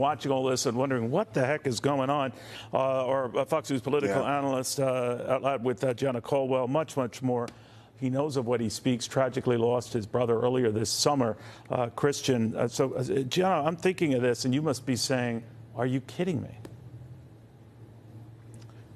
watching all this and wondering what the heck is going on, or Fox News political analyst out loud with Jenna Colwell, much more. He knows of what he speaks. Tragically lost his brother earlier this summer, Christian. Jenna, I'm thinking of this, and you must be saying, are you kidding me?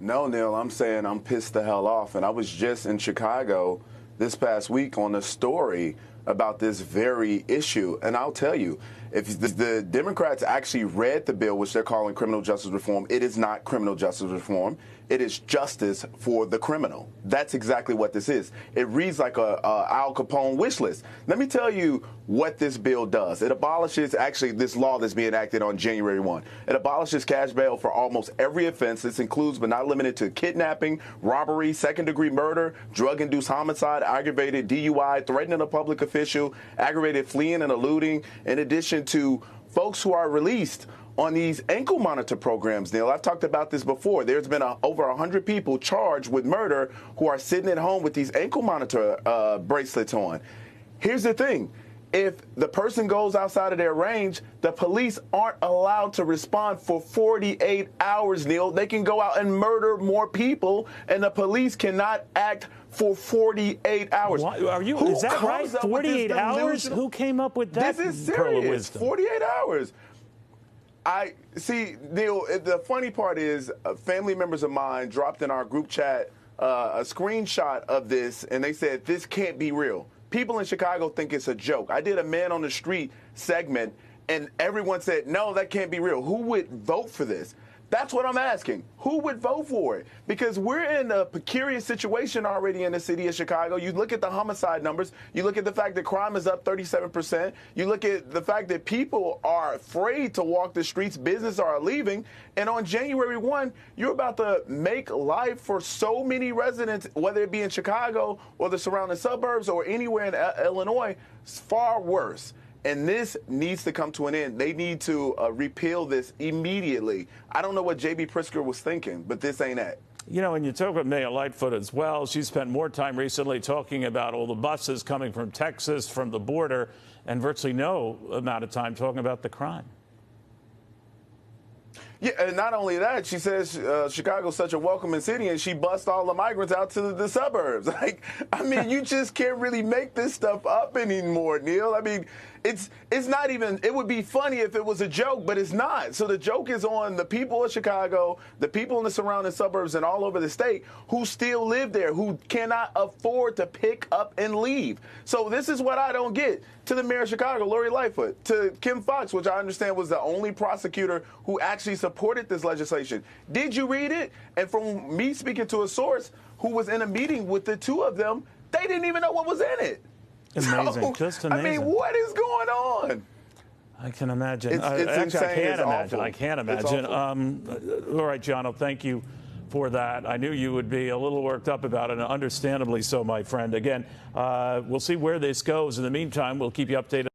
No, Neil, I'm saying I'm pissed the hell off. And I was just in Chicago this past week on a story about this very issue. And I'll tell you, if the Democrats actually read the bill, which they're calling criminal justice reform, it is not criminal justice reform. It is justice for the criminal. That's exactly what this is. It reads like a Al Capone wish list. Let me tell you what this bill does. It abolishes, actually, this law that's being enacted on January 1. It abolishes cash bail for almost every offense. This includes, but not limited to, kidnapping, robbery, second-degree murder, drug-induced homicide, aggravated DUI, threatening a public official, aggravated fleeing and eluding, in addition to folks who are released on these ankle monitor programs. Neil, I've talked about this before. There's been over 100 people charged with murder who are sitting at home with these ankle monitor bracelets on. Here's the thing. If the person goes outside of their range, the police aren't allowed to respond for 48 hours, Neil. They can go out and murder more people, and the police cannot act for 48 hours. Is that right? 48 hours? Who came up with that? This is pearl of serious. wisdom? 48 hours. I see, Neil, the funny part is family members of mine dropped in our group chat a screenshot of this, and they said, this can't be real. People in Chicago think it's a joke. I did a man on the street segment, and everyone said, no, that can't be real. Who would vote for this? That's what I'm asking. Who would vote for it? Because we're in a precarious situation already in the city of Chicago. You look at the homicide numbers. You look at the fact that crime is up 37%. You look at the fact that people are afraid to walk the streets. Businesses are leaving. And on January 1, you're about to make life for so many residents, whether it be in Chicago or the surrounding suburbs or anywhere in Illinois, far worse. And this needs to come to an end. They need to repeal this immediately. I don't know what J.B. Pritzker was thinking, but this ain't it. You know, and you talk about Mayor Lightfoot as well. She spent more time recently talking about all the buses coming from Texas, from the border, and virtually no amount of time talking about the crime. Yeah, and not only that, she says Chicago's such a welcoming city, and she bussed all the migrants out to the suburbs. Like, I mean, you just can't really make this stuff up anymore, Neil. I mean, it's not even, it would be funny if it was a joke, but it's not. So the joke is on the people of Chicago, the people in the surrounding suburbs and all over the state who still live there, who cannot afford to pick up and leave. So this is what I don't get. To the mayor of Chicago, Lori Lightfoot, to Kim Foxx, which I understand was the only prosecutor who actually supported this legislation. Did you read it? And from me speaking to a source who was in a meeting with the two of them, they didn't even know what was in it. Amazing, so, just amazing. I mean, what is going on? I can imagine. It's Actually, insane. I can't imagine. Awful. I can't imagine. All right, Jono, thank you for that. I knew you would be a little worked up about it, and understandably so, my friend. Again, we'll see where this goes. In the meantime, we'll keep you updated.